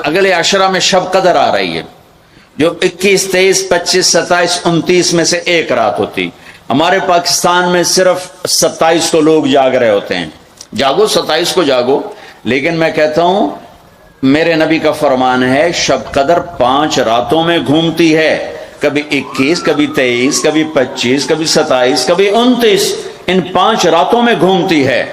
اگلے عشرہ میں شب قدر آ رہی ہے، جو 21، 23، 25، 27، 29 میں سے ایک رات ہوتی. ہمارے پاکستان میں صرف 27 کو لوگ جاگ رہے ہوتے ہیں. جاگو 27 کو جاگو، لیکن میں کہتا ہوں میرے نبی کا فرمان ہے شب قدر 5 راتوں میں گھومتی ہے، کبھی 21، کبھی 23، کبھی 25، کبھی 27، کبھی 29، ان 5 راتوں میں گھومتی ہے.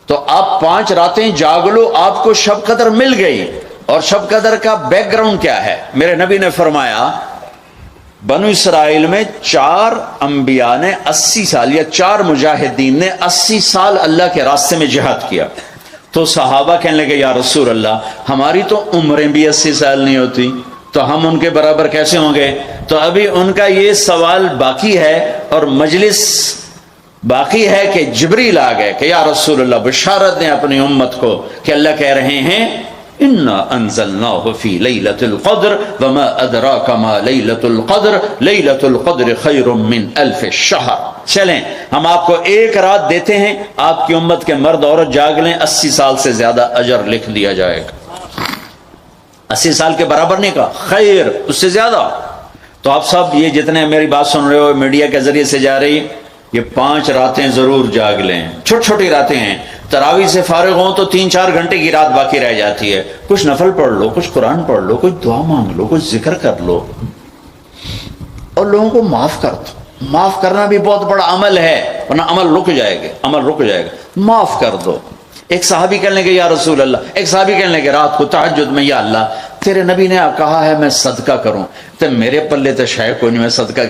تو آپ 5 راتیں جاگ لو، آپ کو شب قدر مل گئی. اور شب قدر کا بیک گراؤنڈ کیا ہے؟ میرے نبی نے فرمایا بنو اسرائیل میں 4 انبیاء نے 80 سال، یا 4 مجاہدین نے 80 سال اللہ کے راستے میں جہاد کیا. تو صحابہ کہنے لگے یا رسول اللہ ہماری تو عمریں بھی 80 سال نہیں ہوتی، تو ہم ان کے برابر کیسے ہوں گے؟ تو ابھی ان کا یہ سوال باقی ہے اور مجلس باقی ہے کہ جبریل آ گئے کہ یا رسول اللہ بشارت دیں اپنی امت کو کہ اللہ کہہ رہے ہیں انا انزلناه فی لیلۃ القدر وما ادراک ما لیلۃ القدر لیلۃ القدر خیر من الف شہر. چلیں ہم آپ کو ایک رات دیتے ہیں، آپ کی امت کے مرد عورت جاگ لیں، 80 سال سے زیادہ اجر لکھ دیا جائے گا. 80 سال کے برابر نہیں کہا، خیر اس سے زیادہ. تو آپ سب یہ جتنے میری بات سن رہے ہو میڈیا کے ذریعے سے جا رہی، یہ 5 راتیں ضرور جاگ لیں. چھوٹی چھوٹی راتیں ہیں، تراویح سے فارغ ہوں تو 3-4 گھنٹے کی رات باقی رہ جاتی ہے، کچھ نفل پڑھ لو، کچھ قرآن پڑھ لو، کچھ دعا مانگ لو، کچھ ذکر کر لو، اور لوگوں کو معاف کر دو. معاف کرنا بھی بہت بڑا عمل ہے، ورنہ عمل رک جائے گا، عمل رک جائے گا. معاف کر دو. ایک صحابی کہنے لگے یا رسول اللہ، ایک صحابی کہنے لگے رات کو تہجد میں یا اللہ تیرے نبی نے کہا ہے میں صدقہ کروں، تو میرے پلے تو شے کوئی نہیں، میں صدقہ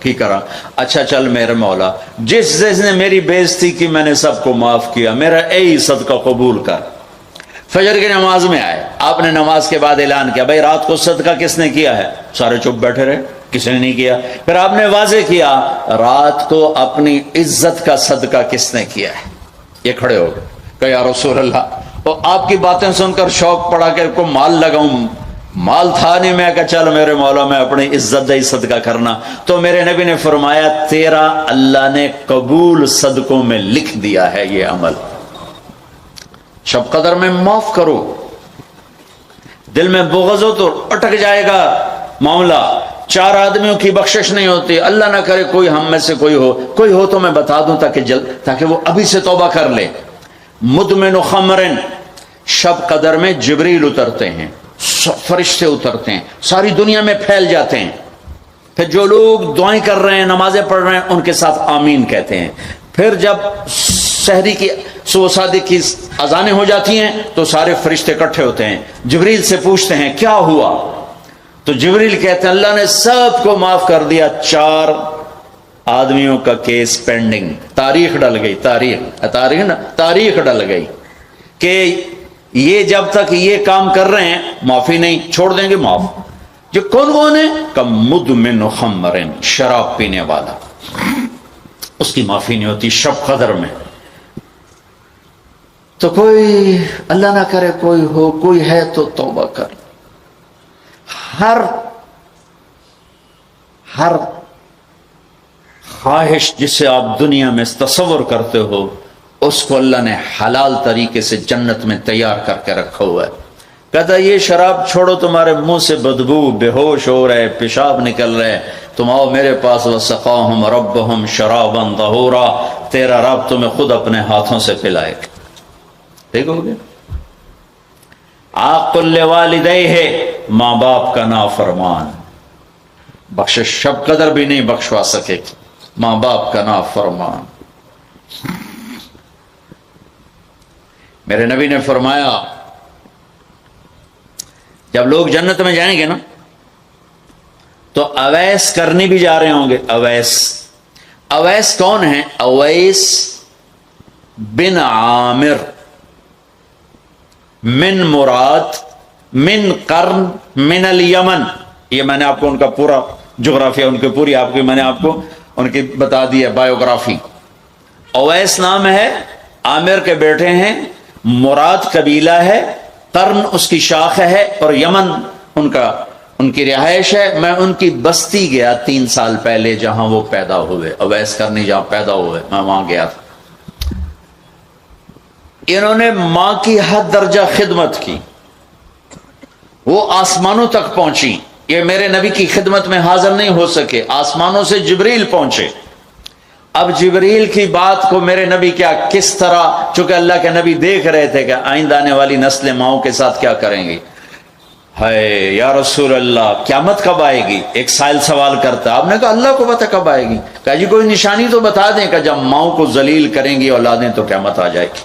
کی کرا. اچھا چل میرے مولا، جس نے میری بےزتی کی میں نے سب کو معاف کیا، میرا اے صدقہ قبول کر. فجر کی نماز میں آئے، آپ نے نماز کے بعد اعلان کیا بھائی رات کو صدقہ کس نے کیا ہے؟ سارے چپ بیٹھے رہے، کسی نے نہیں کیا. پھر آپ نے واضح کیا رات کو اپنی عزت کا صدقہ کس نے کیا ہے؟ یہ کھڑے ہو گئے کہ یا رسول اللہ، اور آپ کی باتیں سن کر شوق پڑا کہ کو مال لگاؤں. مال تھا نہیں، میں کہا چل میرے مولا میں اپنی عزت دے صدقہ کرنا. تو میرے نبی نے فرمایا تیرا اللہ نے قبول صدقوں میں لکھ دیا ہے یہ عمل. شب قدر میں معاف کرو. دل میں بغض ہو تو اٹک جائے گا معاملہ. 4 آدمیوں کی بخشش نہیں ہوتی، اللہ نہ کرے کوئی ہم میں سے کوئی ہو تو میں بتا دوں تاکہ وہ ابھی سے توبہ کر لے. مدمن خمرن، شب قدر میں جبریل اترتے ہیں، فرشتے اترتے ہیں، ساری دنیا میں پھیل جاتے ہیں. پھر جو لوگ دعائیں کر رہے ہیں نمازیں پڑھ رہے ہیں ان کے ساتھ آمین کہتے ہیں. پھر جب سحری کی صبح صادق کی اذانیں ہو جاتی ہیں تو سارے فرشتے اکٹھے ہوتے ہیں، جبریل سے پوچھتے ہیں کیا ہوا؟ تو جبریل کہتے ہیں اللہ نے سب کو معاف کر دیا، 4 آدمیوں کا کیس پینڈنگ. تاریخ ڈل گئی، تاریخ ڈل گئی کہ یہ جب تک یہ کام کر رہے ہیں معافی نہیں، چھوڑ دیں گے معاف. جو کون ہے؟ کم مدمن خمرن، شراب پینے والا، اس کی معافی نہیں ہوتی شب قدر میں. تو کوئی اللہ نہ کرے کوئی ہے تو توبہ کر. ہر خواہش جسے آپ دنیا میں تصور کرتے ہو اس کو اللہ نے حلال طریقے سے جنت میں تیار کر کے رکھا ہوا ہے. کہتا یہ شراب چھوڑو، تمہارے منہ سے بدبو، بے ہوش ہو رہے، پیشاب نکل رہے، تم آؤ میرے پاس. وسقاہم ربہم شرابا طہورا، تیرا رب تمہیں خود اپنے ہاتھوں سے پلائے. ٹھیک ہو گیا. عاق لوالدیہ، ماں باپ کا نافرمان، بخشش شب قدر بھی نہیں بخشوا سکے، ماں باپ کا نافرمان. میرے نبی نے فرمایا جب لوگ جنت میں جائیں گے نا تو اویس کرنی بھی جا رہے ہوں گے. اویس کون ہیں؟ اویس بن عامر من مراد من قرن من الیمن. یہ میں نے آپ کو ان کا پورا جغرافیہ، ان کی پوری آپ کی میں نے آپ کو ان کی بتا دی ہے بایوگرافی. اویس نام ہے، عامر کے بیٹے ہیں، مراد قبیلہ ہے، قرن اس کی شاخ ہے، اور یمن ان کی رہائش ہے. میں ان کی بستی گیا 3 سال پہلے جہاں وہ پیدا ہوئے، اویس کرنی جہاں پیدا ہوئے، میں وہاں گیا تھا. انہوں نے ماں کی حد درجہ خدمت کی. وہ آسمانوں تک پہنچی. یہ میرے نبی کی خدمت میں حاضر نہیں ہو سکے, آسمانوں سے جبریل پہنچے. اب جبریل کی بات کو میرے نبی کیا کس طرح, چونکہ اللہ کے نبی دیکھ رہے تھے کہ آئندہ آنے والی نسلیں ماؤں کے ساتھ کیا کریں گی. ہے یا رسول اللہ قیامت کب آئے گی؟ ایک سائل سوال کرتا. آپ نے کہا اللہ کو پتہ کب آئے گی. کہا جی کوئی نشانی تو بتا دیں کہ جب ماؤں کو ذلیل کریں گی اولادیں تو قیامت آ جائے گی.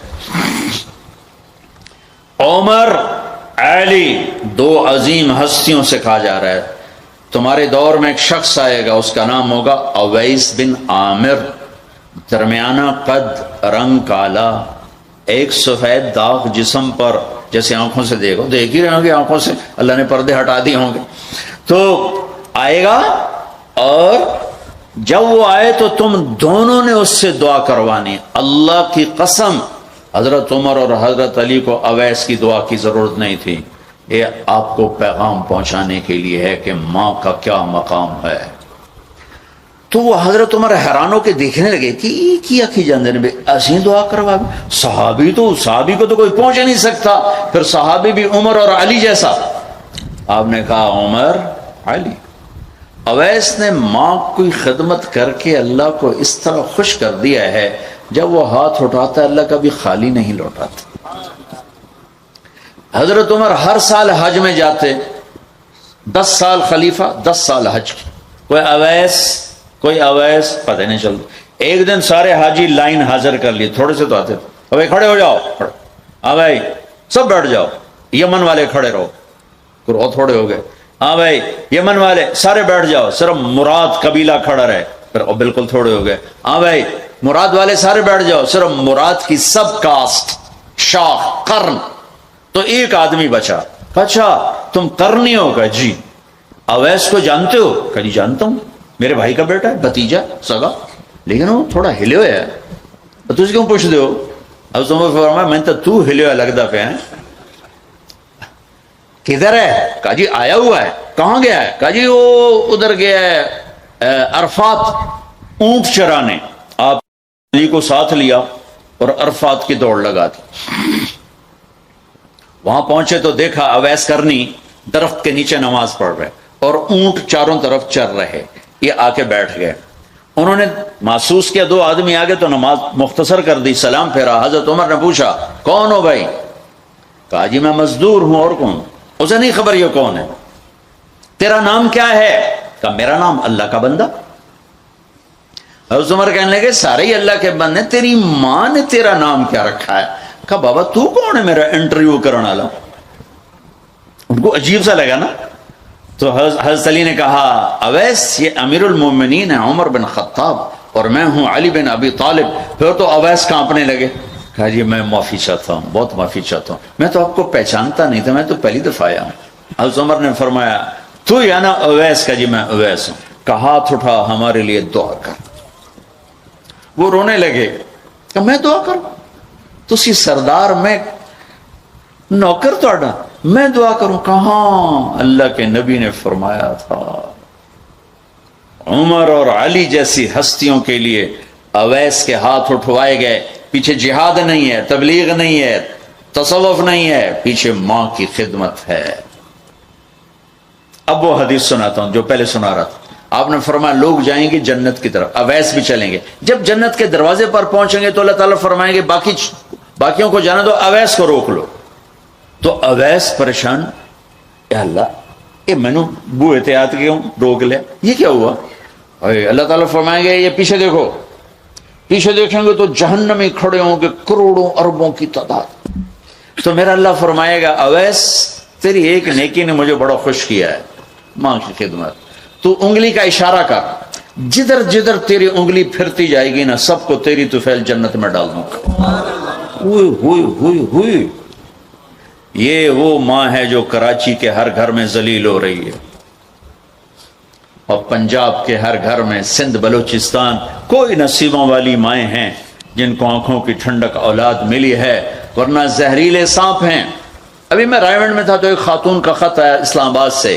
عمر علی دو عظیم ہستیوں سے کہا جا رہا ہے تمہارے دور میں ایک شخص آئے گا, اس کا نام ہوگا اویس بن عامر, درمیانہ قد, رنگ کالا, ایک سفید داغ جسم پر, جیسے آنکھوں سے دیکھو, دیکھ ہی رہے ہوں گے آنکھوں سے, اللہ نے پردے ہٹا دیے ہوں گے. تو آئے گا اور جب وہ آئے تو تم دونوں نے اس سے دعا کروانی. اللہ کی قسم حضرت عمر اور حضرت علی کو اویس کی دعا کی ضرورت نہیں تھی. یہ آپ کو پیغام پہنچانے کے لیے ہے کہ ماں کا کیا مقام ہے. تو وہ حضرت عمر حیران ہو کے دیکھنے لگے کہ یہ کیا کی جاندے نے ایسی دعا کروا. صحابی کو تو کوئی پہنچ نہیں سکتا, پھر صحابی بھی عمر اور علی جیسا. آپ نے کہا عمر علی. اویس نے ماں کی خدمت کر کے اللہ کو اس طرح خوش کر دیا ہے, جب وہ ہاتھ اٹھاتا ہے اللہ کبھی خالی نہیں لوٹاتا. حضرت عمر ہر سال حج میں جاتے, 10 سال خلیفہ 10 سال حج کی. کوئی اویس پتہ نہیں چلتا. ایک دن سارے حاجی لائن حاضر کر لی, تھوڑے سے تو آتے تھے, ابھی کھڑے ہو جاؤ, ہاں بھائی سب بیٹھ جاؤ, یمن والے کھڑے رہو, اور تھوڑے ہو گئے, ہاں بھائی یمن والے سارے بیٹھ جاؤ, صرف مراد قبیلہ کھڑا رہے, پھر بالکل تھوڑے ہو گئے, ہاں بھائی مراد والے سارے بیٹھ جاؤ, صرف مراد کی سب کاسٹ, شاخ, قرن, تو ایک آدمی بچا. اچھا تم قرنی ہو؟ کہ جی. اویس کو جانتے ہو؟ کہ جی جانتا ہوں, میرے بھائی کا بیٹا ہے, بھتیجا سگا, لیکن وہ تھوڑا ہلے ہوئے ہے, تو اس کیوں پوچھ دے ہو؟ اب تم فرمایا میں تو ہلے ہوا لگتا پہ ہیں. کدھر ہے؟ کہا جی آیا ہوا ہے. کہاں گیا ہے؟ کہا جی وہ ادھر گیا ہے عرفات اونٹ چرانے. آپ علی کو ساتھ لیا اور عرفات کی دوڑ لگا دی. وہاں پہنچے تو دیکھا اویس کرنی درخت کے نیچے نماز پڑھ رہے اور اونٹ چاروں طرف چر رہے. یہ آ کے بیٹھ گئے. انہوں نے محسوس کیا 2 آدمی آگے تو نماز مختصر کر دی, سلام پھیرا. حضرت عمر نے پوچھا کون ہو بھائی؟ کہا جی میں مزدور ہوں. اور کون؟ اسے نہیں خبر یہ کون ہے. تیرا نام کیا ہے؟ کہا میرا نام اللہ کا بندہ. حضرت عمر کہنے لگے سارے ہی اللہ کے بندے, تیری ماں نے تیرا نام کیا رکھا ہے؟ کہا بابا تو کون ہے میرا انٹرویو کرنے والا؟ ان کو عجیب سا لگا نا. تو حضرت علی نے کہا اویس یہ امیر المومنین ہے عمر بن خطاب اور میں ہوں علی بن ابی طالب. پھر تو اویس کانپنے لگے. کہا جی میں معافی چاہتا ہوں, بہت معافی چاہتا ہوں, میں تو آپ کو پہچانتا نہیں تھا, میں تو پہلی دفعہ آیا ہوں. حضرت عمر نے فرمایا تو یا نا اویس؟ کا جی میں اویس ہوں. کہا ہاتھ اٹھا ہمارے لیے دعا کر. وہ رونے لگے کہ میں دعا کروں؟ تسی سردار, میں نوکر توڑا, میں دعا کروں؟ کہاں اللہ کے نبی نے فرمایا تھا عمر اور علی جیسی ہستیوں کے لیے اویس کے ہاتھ اٹھوائے گئے. پیچھے جہاد نہیں ہے, تبلیغ نہیں ہے, تصوف نہیں ہے, پیچھے ماں کی خدمت ہے. اب وہ حدیث سناتا ہوں جو پہلے سنا رہا تھا. آپ نے فرمایا لوگ جائیں گے جنت کی طرف, اویس بھی چلیں گے. جب جنت کے دروازے پر پہنچیں گے تو اللہ تعالیٰ فرمائیں گے باقیوں کو جانا دو, اویس کو روک لو. تو اویس پریشان, اے اللہ یہ میں نے بو احتیاط کیوں روک لیا, یہ کیا ہوا؟ اللہ تعالیٰ فرمائیں گے یہ پیچھے دیکھو. پیچھے دیکھیں گے تو جہنمی کھڑے ہوں گے کروڑوں اربوں کی تعداد. تو میرا اللہ فرمائے گا اویس تیری ایک نیکی نے مجھے بڑا خوش کیا ہے, ماں کی خدمت. تو انگلی کا اشارہ کر, جدھر جدھر تیری انگلی پھرتی جائے گی نا سب کو تیری طفیل جنت میں ڈال دوں گا. ہوئی یہ وہ ماں ہے جو کراچی کے ہر گھر میں ذلیل ہو رہی ہے, اور پنجاب کے ہر گھر میں, سندھ بلوچستان, کوئی نصیبوں والی مائیں ہیں جن کو آنکھوں کی ٹھنڈک اولاد ملی ہے, ورنہ زہریلے سانپ ہیں. ابھی میں رائے گنج میں تھا تو ایک خاتون کا خط آیا اسلام آباد سے,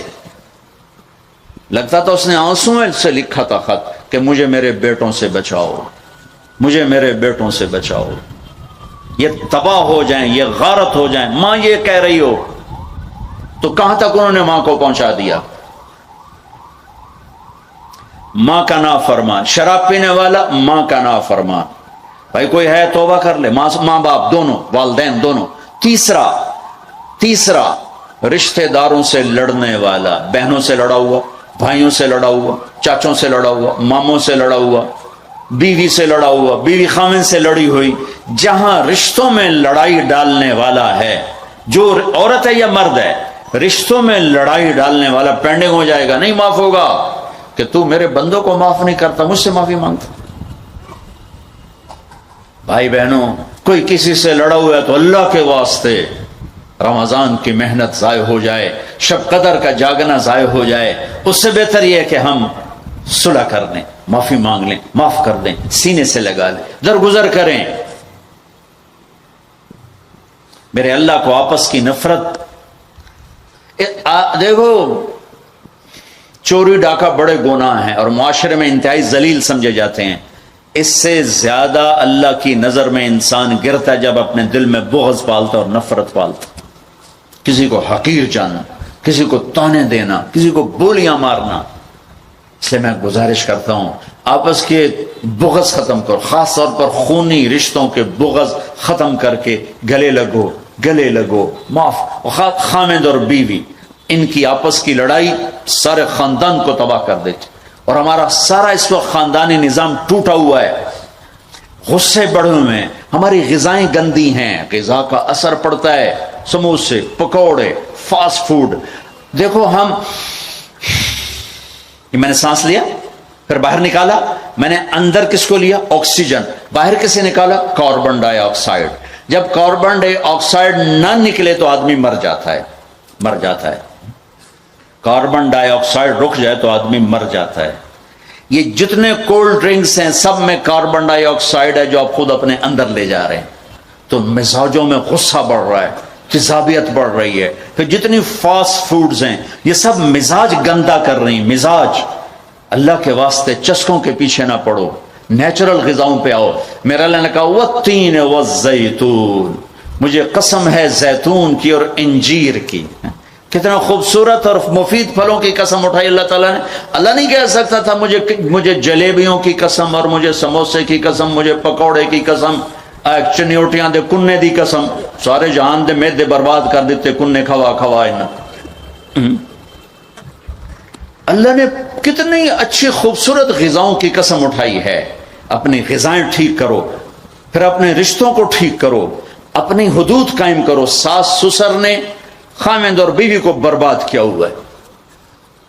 لگتا تھا اس نے آنسوں سے لکھا تھا خط کہ مجھے میرے بیٹوں سے بچاؤ, مجھے میرے بیٹوں سے بچاؤ, یہ تباہ ہو جائیں, یہ غارت ہو جائیں. ماں یہ کہہ رہی ہو تو کہاں تک انہوں نے ماں کو پہنچا دیا؟ ماں کا نافرمان، شراب پینے والا ماں کا نافرمان. بھائی کوئی ہے توبہ کر لے. ماں باپ دونوں، والدین دونوں. تیسرا رشتہ داروں سے لڑنے والا، بہنوں سے لڑا ہوا، بھائیوں سے لڑا ہوا، چاچوں سے لڑا ہوا، ماموں سے لڑا ہوا، بیوی سے لڑا ہوا، بیوی خامن سے لڑی ہوئی. جہاں رشتوں میں لڑائی ڈالنے والا ہے، جو عورت ہے یا مرد ہے، رشتوں میں لڑائی ڈالنے والا پینڈنگ ہو جائے گا، نہیں معاف ہوگا. کہ تو میرے بندوں کو معاف نہیں کرتا، مجھ سے معافی مانگتا. بھائی بہنوں، کوئی کسی سے لڑا ہوا ہے تو اللہ کے واسطے رمضان کی محنت ضائع ہو جائے، شب قدر کا جاگنا ضائع ہو جائے، اس سے بہتر یہ ہے کہ ہم صلح کر دیں، معافی مانگ لیں، معاف کر دیں، سینے سے لگا لیں، درگزر کریں. میرے اللہ کو آپس کی نفرت. دیکھو، چوری ڈاکہ بڑے گناہ ہیں اور معاشرے میں انتہائی ذلیل سمجھے جاتے ہیں. اس سے زیادہ اللہ کی نظر میں انسان گرتا ہے جب اپنے دل میں بغض پالتا اور نفرت پالتا. کسی کو حقیر جاننا، کسی کو تانے دینا، کسی کو گولیاں مارنا. اس لیے میں گزارش کرتا ہوں آپس کے بغض ختم کرو، خاص طور پر خونی رشتوں کے بغض ختم کر کے گلے لگو، معاف. خامد اور بیوی، ان کی آپس کی لڑائی سارے خاندان کو تباہ کر دیتی، اور ہمارا سارا اس وقت خاندانی نظام ٹوٹا ہوا ہے. غصے بڑھے ہوئے ہیں، ہماری غذائیں گندی ہیں، غذا کا اثر پڑتا ہے، سموسے، پکوڑے، فاسٹ فوڈ. دیکھو میں نے سانس لیا، پھر باہر نکالا، میں نے اندر کس کو لیا؟ آکسیجن. باہر کسے نکالا؟ کاربن ڈائی آکسائڈ. جب کاربن ڈائی آکسائڈ نہ نکلے تو آدمی مر جاتا ہے. کاربن ڈائی آکسائڈ رک جائے تو آدمی مر جاتا ہے. یہ جتنے کولڈ ڈرنکس ہیں سب میں کاربن ڈائی آکسائڈ ہے جو آپ خود اپنے اندر لے جا رہے ہیں. تو مزاجوں میں غصہ بڑھ رہا ہے، تیزابیت بڑھ رہی ہے. پھر جتنی فاسٹ فوڈز ہیں یہ سب مزاج گندا کر رہی ہیں. مزاج، اللہ کے واسطے چسکوں کے پیچھے نہ پڑو، نیچرل غذاؤں پہ آؤ. میرا اللہ نے کہا والتین والزیتون، مجھے قسم ہے زیتون کی اور انجیر کی. کتنا خوبصورت اور مفید پھلوں کی قسم اٹھائی اللہ تعالیٰ نے. اللہ نہیں کہہ سکتا تھا مجھے جلیبیوں کی قسم اور مجھے سموسے کی قسم، مجھے پکوڑے کی قسم، چنیوٹیاں دے کنے دی قسم. سارے جہان دے میدے برباد کر دیتے کنے کھوا. اللہ نے کتنی اچھی خوبصورت غذاؤں کی قسم اٹھائی ہے. اپنی غذائیں ٹھیک کرو، پھر اپنے رشتوں کو ٹھیک کرو، اپنی حدود قائم کرو. ساس سسر نے خامند اور بیوی کو برباد کیا ہوا ہے،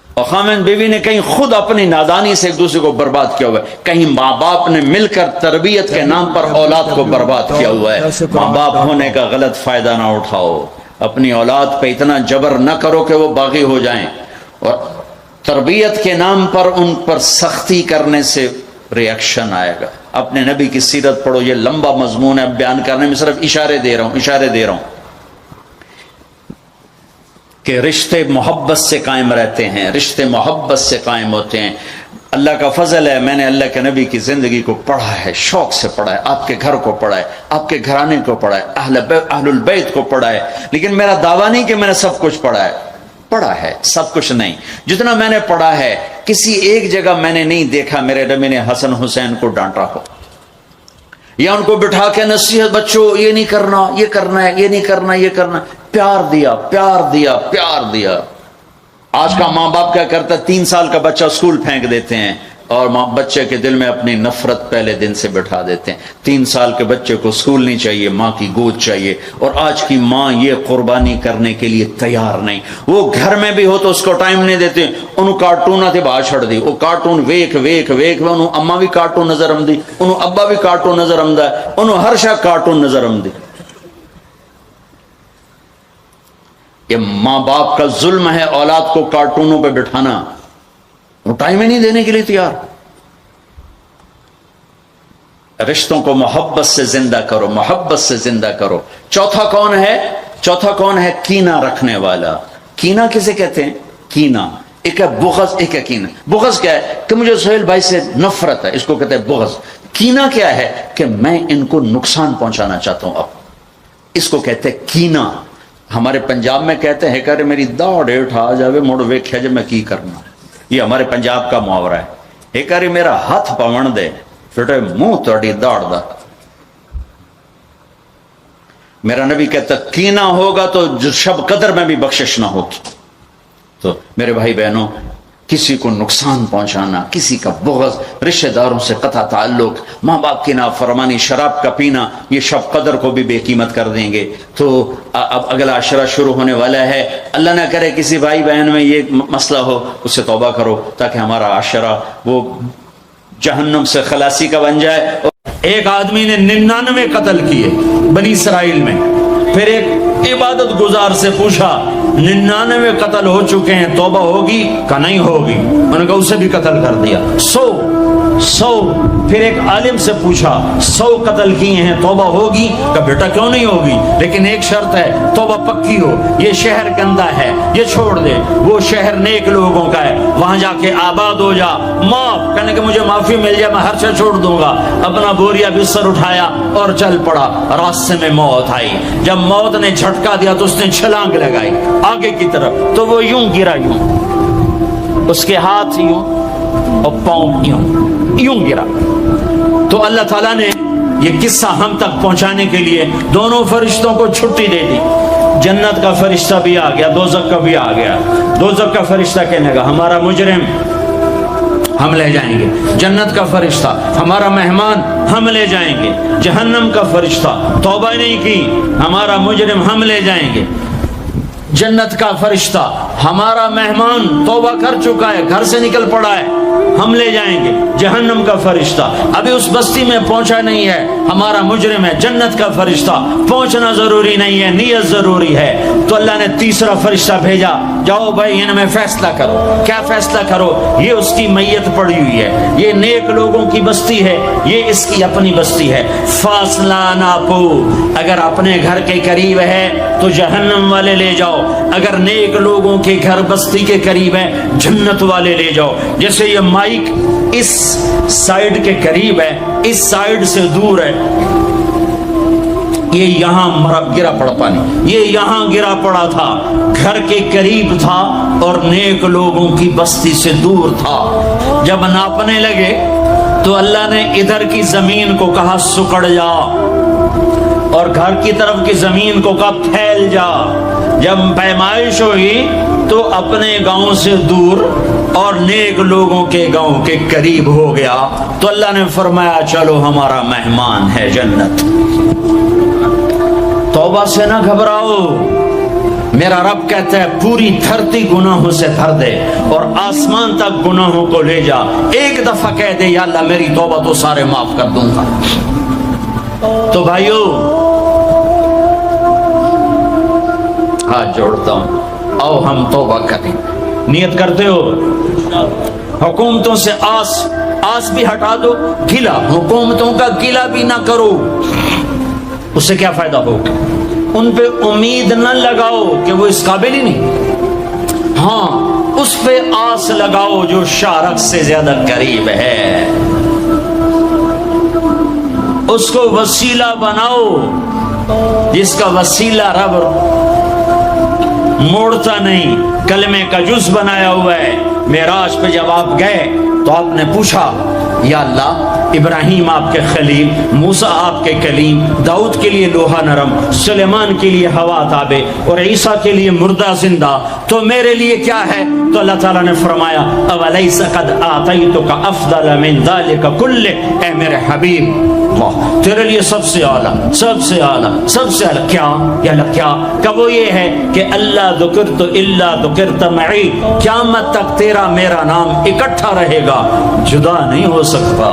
اور خامند بیوی نے کہیں خود اپنی نادانی سے ایک دوسرے کو برباد کیا ہوا ہے، کہیں ماں باپ نے مل کر تربیت کے نام پر اولاد کو برباد کیا ہوا ہے. ماں باپ ہونے کا غلط فائدہ نہ اٹھاؤ، اپنی اولاد پہ اتنا جبر نہ کرو کہ وہ باغی ہو جائیں، اور تربیت کے نام پر ان پر سختی کرنے سے ریاکشن آئے گا. اپنے نبی کی سیرت پڑھو. یہ لمبا مضمون ہے، بیان کرنے میں صرف اشارے دے رہا ہوں کہ رشتے محبت سے قائم رہتے ہیں، رشتے محبت سے قائم ہوتے ہیں. اللہ کا فضل ہے، میں نے اللہ کے نبی کی زندگی کو پڑھا ہے، شوق سے پڑھا ہے، آپ کے گھر کو پڑھا ہے، آپ کے گھرانے کو پڑھا ہے، اہل البیت کو پڑھا ہے. لیکن میرا دعویٰ نہیں کہ میں نے سب کچھ پڑھا ہے، سب کچھ نہیں. جتنا میں نے پڑھا ہے کسی ایک جگہ میں نے نہیں دیکھا میرے نبی نے حسن حسین کو ڈانٹا ہو، یا ان کو بٹھا کے نصیحت، بچوں یہ نہیں کرنا، یہ کرنا ہے، یہ نہیں کرنا، یہ کرنا. پیار دیا. آج کا ماں باپ کیا کرتا ہے؟ 3 سال کا بچہ اسکول پھینک دیتے ہیں اور بچے کے دل میں اپنی نفرت پہلے دن سے بٹھا دیتے ہیں. 3 سال کے بچے کو اسکول نہیں چاہیے، ماں کی گود چاہیے. اور آج کی ماں یہ قربانی کرنے کے لیے تیار نہیں. وہ گھر میں بھی ہو تو اس کو ٹائم نہیں دیتے. انہوں کارٹون تھے باہر چھڑ دی، وہ کارٹون ویک انہوں اما بھی کارٹون نظر آمدی، انہوں ابا بھی کارٹون نظر آمدہ ہے، انہوں ہر شاہ کارٹون نظر آمدی. یہ ماں باپ کا ظلم ہے اولاد کو کارٹونوں پہ بٹھانا. وہ ٹائم ہی نہیں دینے کے لیے تیار. رشتوں کو محبت سے زندہ کرو. چوتھا کون ہے؟ کینہ رکھنے والا. کینہ کسے کہتے ہیں؟ کینہ ایک ہے بغض، ایک ہے کینہ. بغض کیا ہے؟ کہ مجھے سہیل بھائی سے نفرت ہے، اس کو کہتے ہیں بغض. کینہ کیا ہے؟ کہ میں ان کو نقصان پہنچانا چاہتا ہوں. اب اس کو کہتے ہیں کینہ. ہمارے پنجاب میں کہتے ہیں کہ میری داڑ اٹھا جاوے مڑ ویکھیا جے میں کی کرنا. یہ ہمارے پنجاب کا محاورہ ہے. ایک باری میرا ہاتھ پون دے پھٹے منہ تہاڈی داڑ دا. میرا نبی کہتا کینہ ہوگا تو شب قدر میں بھی بخشش نہ ہوگی. تو میرے بھائی بہنوں، کسی کو نقصان پہنچانا، کسی کا بغض، رشتہ داروں سے قطع تعلق، ماں باپ کی نافرمانی، شراب کا پینا، یہ شب قدر کو بھی بے قیمت کر دیں گے. تو اب اگلا عشرہ شروع ہونے والا ہے. اللہ نہ کرے کسی بھائی بہن میں یہ مسئلہ ہو، اس سے توبہ کرو تاکہ ہمارا عشرہ وہ جہنم سے خلاصی کا بن جائے. ایک آدمی نے 99 قتل کیے بنی اسرائیل میں. پھر ایک عبادت گزار سے پوچھا 99 قتل ہو چکے ہیں، توبہ ہوگی؟ کہ نہیں ہوگی. انہوں نے کہا اسے بھی قتل کر دیا. 100. پھر ایک عالم سے پوچھا 100 قتل کیے ہیں، توبہ ہوگی؟ کہ بیٹا کیوں نہیں ہوگی، لیکن ایک شرط ہے، توبہ پکی ہو. یہ شہر گندا ہے، یہ چھوڑ دے. وہ شہر نیک لوگوں کا ہے، وہاں جا کے آباد ہو جا. معاف کہنے کہ مجھے معافی مل جائے میں ہر شے چھوڑ دوں گا. اپنا بوریا بستر اٹھایا اور چل پڑا. راستے میں موت آئی. جب موت نے جھٹکا دیا تو اس نے چھلانگ لگائی آگے کی طرف، تو وہ یوں گرا، یوں اس کے ہاتھ یوں اور پاؤں یوں گرا. تو اللہ تعالیٰ نے یہ قصہ ہم تک پہنچانے کے لیے دونوں فرشتوں کو چھٹی دے دی. جنت کا فرشتہ بھی آ گیا، دوزخ کا بھی آ گیا. دوزخ کا فرشتہ کہنے لگا ہمارا مجرم ہم لے جائیں گے. جنت کا فرشتہ ہمارا مہمان ہم لے جائیں گے. جہنم کا فرشتہ توبہ نہیں کی ہمارا مجرم ہم لے جائیں گے. جنت کا فرشتہ ہمارا مہمان توبہ کر چکا ہے، گھر سے نکل پڑا ہے، ہم لے جائیں گے. جہنم کا فرشتہ ابھی اس بستی میں پہنچا نہیں ہے، ہمارا مجرم ہے. جنت کا فرشتہ پہنچنا ضروری نہیں ہے، نیت ضروری ہے. تو اللہ نے تیسرا فرشتہ بھیجا، جاؤ بھائی ان میں فیصلہ کرو. کیا فیصلہ کرو؟ یہ اس کی میت پڑی ہوئی ہے، یہ نیک لوگوں کی بستی ہے، یہ اس کی اپنی بستی ہے. فاصلہ ناپو. اگر اپنے گھر کے قریب ہے تو جہنم والے لے جاؤ، اگر نیک لوگوں کے گھر بستی کے قریب ہے جنت والے لے جاؤ. جیسے یہ مائک اس سائیڈ کے قریب ہے، اس سائیڈ سے دور ہے. یہ یہاں گرا پڑا پانی، یہ یہاں گرا پڑا تھا، گھر کے قریب تھا اور نیک لوگوں کی بستی سے دور تھا. جب ناپنے لگے تو اللہ نے ادھر کی زمین کو کہا سکڑ جا، اور گھر کی طرف کی زمین کو کہا پھیل جا. جب پیمائش ہوئی تو اپنے گاؤں سے دور اور نیک لوگوں کے گاؤں کے قریب ہو گیا. تو اللہ نے فرمایا چلو ہمارا مہمان ہے جنت. توبہ سے نہ گھبراؤ. میرا رب کہتا ہے پوری دھرتی گناہوں سے بھر دے اور آسمان تک گناہوں کو لے جا. ایک دفعہ کہہ دے یا اللہ میری توبہ تو سارے معاف کر دوں گا. تو بھائیو ہاتھ جوڑتا ہوں، آؤ ہم توبہ کریں. نیت کرتے ہو؟ حکومتوں سے آس بھی ہٹا دو، گلا حکومتوں کا گلا بھی نہ کرو. اس سے کیا فائدہ ہوگا؟ ان پہ امید نہ لگاؤ کہ وہ اس قابل ہی نہیں. ہاں اس پہ آس لگاؤ جو شارک سے زیادہ قریب ہے. اس کو وسیلہ بناؤ جس کا وسیلہ رب موڑتا نہیں، کلمے کا جز بنایا ہوا ہے. معراج پہ جب آپ گئے تو آپ نے پوچھا یا اللہ ابراہیم آپ کے خلیل، موسیٰ آپ کے کلیم، داؤد کے لیے لوہا نرم، سلیمان کے لیے ہوا تابع اور عیسیٰ کے لیے مردہ زندہ، تو میرے لیے کیا ہے؟ تو اللہ تعالیٰ نے فرمایا اولیس قد آتیتک افضل من ذلک کلہ. اے میرے حبیب اللہ تیرے لیے سب سے اعلیٰ، سب سے اعلیٰ، سب سے اعلیٰ کیا؟ یا اللہ کیا؟ کہ وہ یہ ہے کہ اللہ ذکرت الا ذکرت معی، قیامت تک تیرا میرا نام اکٹھا رہے گا، جدا نہیں ہو سکتا.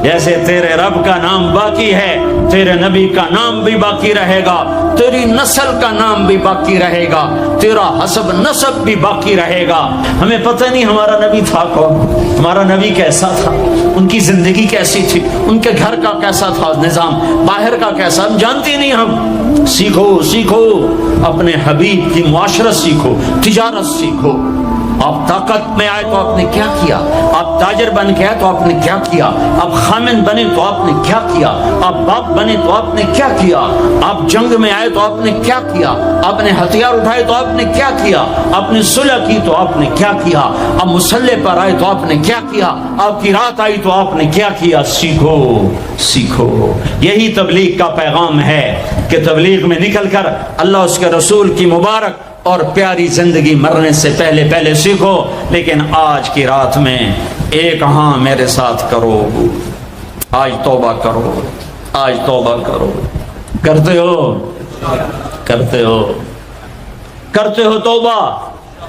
جیسے تیرے رب کا نام باقی ہے، تیرے نبی کا نام بھی باقی رہے گا، تیری نسل کا نام بھی باقی رہے گا، تیرا حسب نسب بھی باقی رہے گا. ہمیں پتہ نہیں ہمارا نبی تھا کون، ہمارا نبی کیسا تھا، ان کی زندگی کیسی تھی، ان کے گھر کا کیسا تھا نظام، باہر کا کیسا، ہم جانتے نہیں. ہم سیکھو اپنے حبیب کی معاشرت سیکھو، تجارت سیکھو. آپ طاقت میں آئے تو آپ نے کیا کیا, آپ تاجر بن کے آئے تو آپ نے کیا کیا, آپ خامن بنے تو آپ نے کیا کیا, آپ باپ بنے تو آپ نے کیا کیا, آپ جنگ میں آئے تو آپ نے کیا کیا, آپ نے ہتھیار اٹھائے تو آپ نے کیا کیا, آپ نے صلح کی تو آپ نے کیا کیا, آپ مسلح پر آئے تو آپ نے کیا کیا, آپ کی رات آئی تو آپ نے کیا کیا. سیکھو سیکھو. یہی تبلیغ کا پیغام ہے کہ تبلیغ میں نکل کر اللہ اس کے رسول کی مبارک اور پیاری زندگی مرنے سے پہلے پہلے سیکھو. لیکن آج کی رات میں ایک ہاں میرے ساتھ کرو, آج توبہ کرو, آج توبہ کرو. کرتے ہو, کرتے ہو, کرتے ہو توبہ,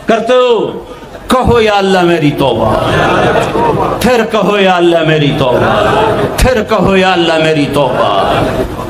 کرتے ہو. کہو یا اللہ میری توبہ, پھر کہو یا اللہ میری توبہ, پھر کہو یا اللہ میری توبہ.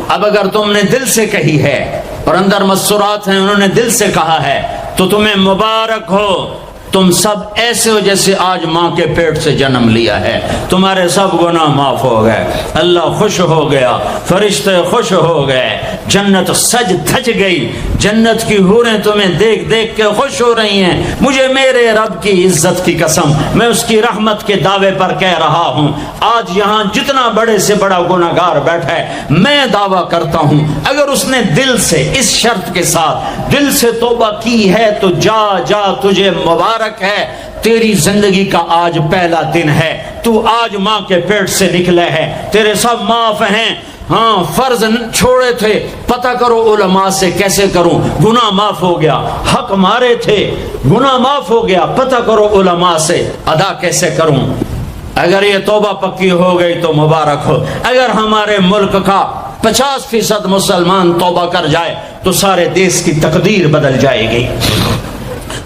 اب اگر تم نے دل سے کہی ہے اور اندر مسرات ہیں, انہوں نے دل سے کہا ہے, تو تمہیں مبارک ہو. تم سب ایسے ہو جیسے آج ماں کے پیٹ سے جنم لیا ہے. تمہارے سب گناہ معاف ہو گئے, اللہ خوش ہو گیا, فرشتے خوش ہو گئے, جنت سج دھج گئی, جنت کی حوریں تمہیں دیکھ دیکھ کے خوش ہو رہی ہیں. مجھے میرے رب کی عزت کی قسم, میں اس کی رحمت کے دعوے پر کہہ رہا ہوں, آج یہاں جتنا بڑے سے بڑا گناہگار بیٹھا ہے, میں دعویٰ کرتا ہوں اگر اس نے دل سے اس شرط کے ساتھ دل سے توبہ کی ہے تو جا جا, تجھے مبارک ہے. تیری زندگی کا آج پہلا دن ہے, تو آج ماں کے پیٹ سے نکلے ہے, تیرے سب معاف ہیں. ہاں فرض چھوڑے تھے, پتہ کرو علماء سے کیسے کروں, گناہ معاف ہو گیا. حق مارے تھے, گناہ معاف ہو گیا, پتہ کرو علماء سے ادا کیسے کروں. اگر یہ توبہ پکی ہو گئی تو مبارک ہو. اگر ہمارے ملک کا 50% مسلمان توبہ کر جائے تو سارے دیش کی تقدیر بدل جائے گی.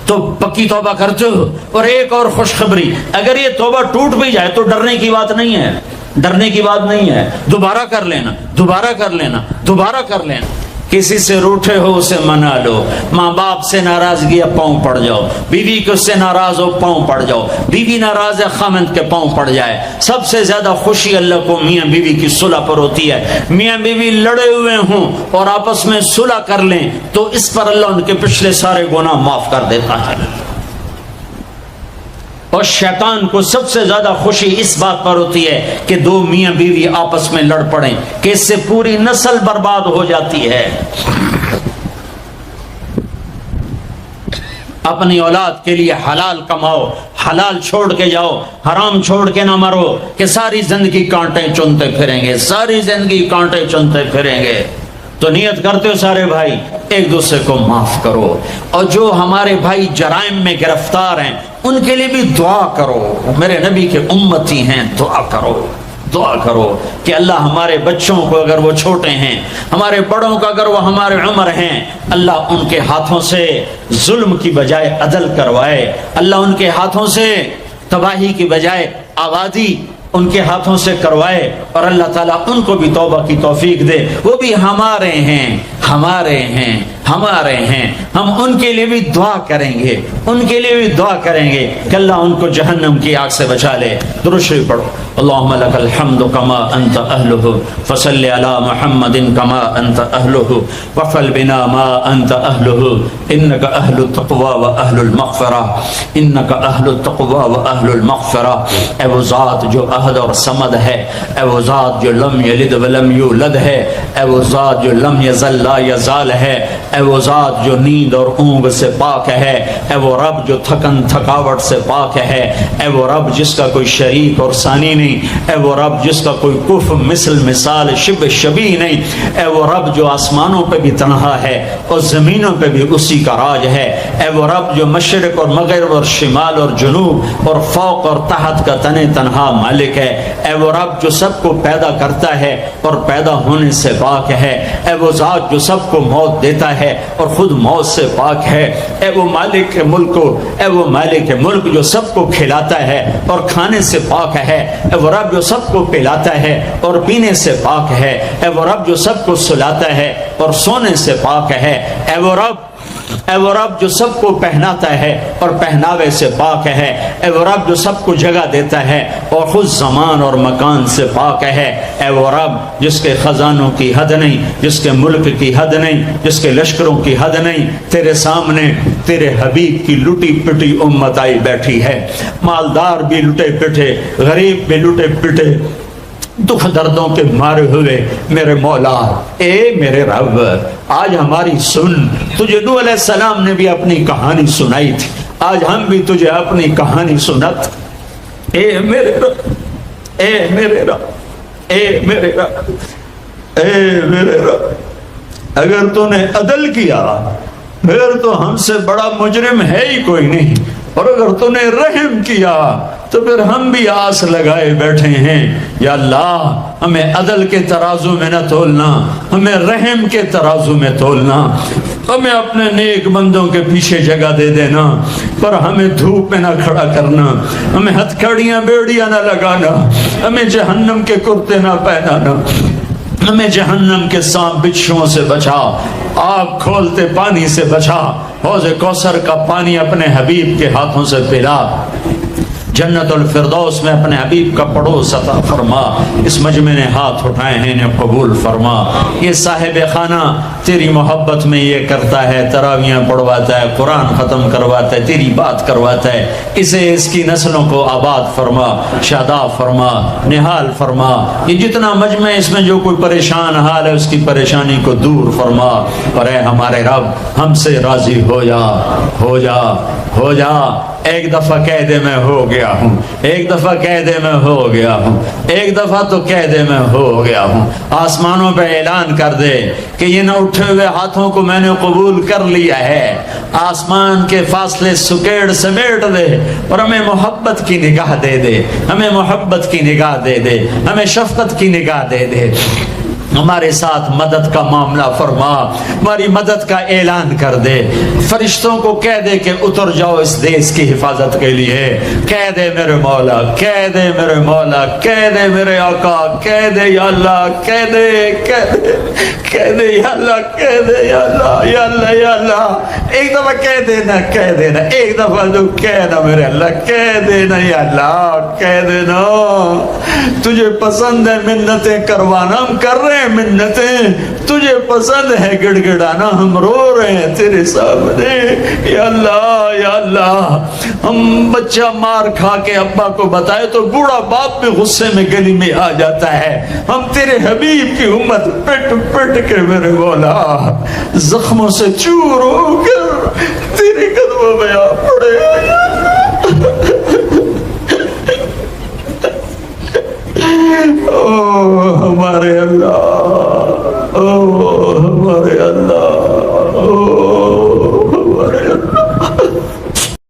تو پکی توبہ کرتے ہو. اور ایک اور خوشخبری, اگر یہ توبہ ٹوٹ بھی جائے تو ڈرنے کی بات نہیں ہے, ڈرنے کی بات نہیں ہے. دوبارہ کر لینا, دوبارہ کر لینا, دوبارہ کر لینا. کسی سے روٹھے ہو اسے منا لو, ماں باپ سے ناراضگی ہے پاؤں پڑ جاؤ, بیوی کو سے ناراض ہو پاؤں پڑ جاؤ, بیوی ناراض ہے خامند کے پاؤں پڑ جائے. سب سے زیادہ خوشی اللہ کو میاں بیوی کی صلح پر ہوتی ہے. میاں بیوی لڑے ہوئے ہوں اور آپس میں صلح کر لیں تو اس پر اللہ ان کے پچھلے سارے گناہ معاف کر دیتا ہے. اور شیطان کو سب سے زیادہ خوشی اس بات پر ہوتی ہے کہ دو میاں بیوی آپس میں لڑ پڑیں, کہ اس سے پوری نسل برباد ہو جاتی ہے. اپنی اولاد کے لیے حلال کماؤ, حلال چھوڑ کے جاؤ, حرام چھوڑ کے نہ مرو کہ ساری زندگی کانٹے چنتے پھریں گے, ساری زندگی کانٹے چنتے پھریں گے. تو نیت کرتے ہو سارے بھائی ایک دوسرے کو معاف کرو. اور جو ہمارے بھائی جرائم میں گرفتار ہیں ان کے لیے بھی دعا کرو. میرے نبی کے امتی ہیں, دعا کرو, دعا کرو کہ اللہ ہمارے بچوں کو اگر وہ چھوٹے ہیں, ہمارے بڑوں کو اگر وہ ہمارے عمر ہیں, اللہ ان کے ہاتھوں سے ظلم کی بجائے عدل کروائے. اللہ ان کے ہاتھوں سے تباہی کی بجائے آبادی ان کے ہاتھوں سے کروائے. اور اللہ تعالیٰ ان کو بھی توبہ کی توفیق دے. وہ بھی ہمارے ہیں, ہمارے ہیں, ہمارے ہیں. ہم ان کے لیے بھی دعا کریں گے, ان کے لیے بھی دعا کریں گے کہ اللہ ان کو جہنم کی آگ سے بچا لے. درود شریف پڑھو. اللہم لک الحمد کما انت اہلہ فصل علی محمد کما انت اہلہ وفعل بنا ما انت اہلہ انک اہل التقوی و اہل المغفرہ, انک اہل التقوی و اہل المغفرہ. اے وہ ذات جو احد اور صمد ہے, اے وہ ذات جو لم یلد ولم یولد ہے, اے وہ ذات جو لم یزل لا یزال ہے, اے وہ ذات جو نیند اور اونگ سے پاک ہے, اے وہ رب جو تھکن تھکاوٹ سے پاک ہے, اے وہ رب جس کا کوئی شریک اور ثانی نہیں, اے وہ رب جس کا کوئی کف مثل مثال شبہ شبیہ نہیں, اے وہ رب جو آسمانوں پہ بھی تنہا ہے اور زمینوں پہ بھی اسی کا راج ہے, اے وہ رب جو مشرق اور مغرب اور شمال اور جنوب اور فوق اور تحت کا تن تنہا مالک ہے, اے وہ رب جو سب کو پیدا کرتا ہے اور پیدا ہونے سے پاک ہے, اے وہ ذات جو سب کو موت دیتا ہے اور خود موت سے پاک ہے, اے وہ مالک ملک, اے وہ مالک ملک جو سب کو کھلاتا ہے اور کھانے سے پاک ہے, اے وہ رب جو سب کو پلاتا ہے اور پینے سے پاک ہے, اے وہ رب جو سب کو سلاتا ہے اور سونے سے پاک ہے, اے وہ رب اے وہ رب جو سب کو پہناتا ہے اور پہناوے سے پاک ہے، اے وہ رب جو سب کو جگہ دیتا ہے اور خود زمان اور مکان سے پاک ہے، اے وہ رب جس کے خزانوں کی حد نہیں، جس کے ملک کی حد نہیں، جس کے لشکروں کی حد نہیں، تیرے سامنے تیرے حبیب کی لٹی پٹی امت آئی بیٹھی ہے، مالدار بھی لٹے پٹے، غریب بھی لٹے پٹے، دکھ دردوں کے مارے ہوئے میرے مولا، اے میرے رب آج ہماری سن، تجھے نوح علیہ السلام نے بھی اپنی کہانی سنائی تھی، آج ہم بھی تجھے اپنی کہانی سنت، اے میرے رب، اے میرے رب، اے میرے رب، اے میرے رب، اگر تو نے عدل کیا پھر تو ہم سے بڑا مجرم ہے ہی کوئی نہیں، اور اگر تو نے رحم کیا تو پھر ہم بھی آس لگائے بیٹھے ہیں، یا اللہ ہمیں عدل کے ترازو میں نہ تولنا، ہمیں رحم کے ترازو میں تولنا، ہمیں اپنے نیک بندوں کے پیچھے جگہ دے دینا، پر ہمیں دھوپ میں نہ کھڑا کرنا، ہمیں ہتھکڑیاں بیڑیاں نہ لگانا، ہمیں جہنم کے کرتے نہ پہنانا، ہمیں جہنم کے سانپ بچھوؤں سے بچا، آگ کھولتے پانی سے بچا، حوض کوثر کا پانی اپنے حبیب کے ہاتھوں سے پلا، جنت الفردوس میں اپنے حبیب کا پڑوس عطا فرما، اس مجمع نے ہاتھ اٹھائے ہیں انہیں قبول فرما، یہ صاحب خانہ تیری محبت میں یہ کرتا ہے، تراویاں پڑھواتا ہے، قرآن ختم کرواتا ہے، تیری بات کرواتا ہے، اسے اس کی نسلوں کو آباد فرما، شاداب فرما، نحال فرما، یہ جتنا مجمع اس میں جو کوئی پریشان حال ہے اس کی پریشانی کو دور فرما، اور اے ہمارے رب ہم سے راضی ہو جا، ہو جا، ہو جا، ایک دفعہ کہہ دے میں ہو گیا ہوں، ایک دفعہ کہہ دے میں ہو گیا ہوں، ایک دفعہ تو کہہ دے میں ہو گیا ہوں، آسمانوں پہ اعلان کر دے کہ یہ نہ اٹھے ہوئے ہاتھوں کو میں نے قبول کر لیا ہے، آسمان کے فاصلے سکیڑ سمیٹ دے اور ہمیں محبت کی نگاہ دے دے، ہمیں محبت کی نگاہ دے دے، ہمیں شفقت کی نگاہ دے دے، ہمارے ساتھ مدد کا معاملہ فرما، ہماری مدد کا اعلان کر دے، فرشتوں کو کہہ دے کہ اتر جاؤ اس دیس کی حفاظت کے لیے، کہہ دے میرے مولا، کہہ دے میرے مولا، کہہ دے میرے آقا، کہہ دے یا اللہ، کہہ دے، کہہ دے، کہہ دے یا اللہ، کہہ دے یا اللہ، یا اللہ، یا اللہ، ایک دفعہ کہہ دینا، کہہ دینا، ایک دفعہ جو کہنا میرے اللہ، کہہ دینا یا اللہ، کہہ دینا، تجھے پسند ہے منتیں کروانا، ہم کر رہے ہیں منتیں، تجھے پسند ہے گڑ گڑانا، ہم رو رہے ہیں تیرے سامنے، یا اللہ، یا اللہ، ہم بچہ مار کھا کے ابا کو بتائے تو بوڑھا باپ بھی غصے میں گلی میں آ جاتا ہے، ہم تیرے حبیب کی امت پٹ پٹ کے میرے مولا زخموں سے چور ہو کر تیرے قدموں میں آ پڑے، او ہمارے اللہ، او ہمارے اللہ،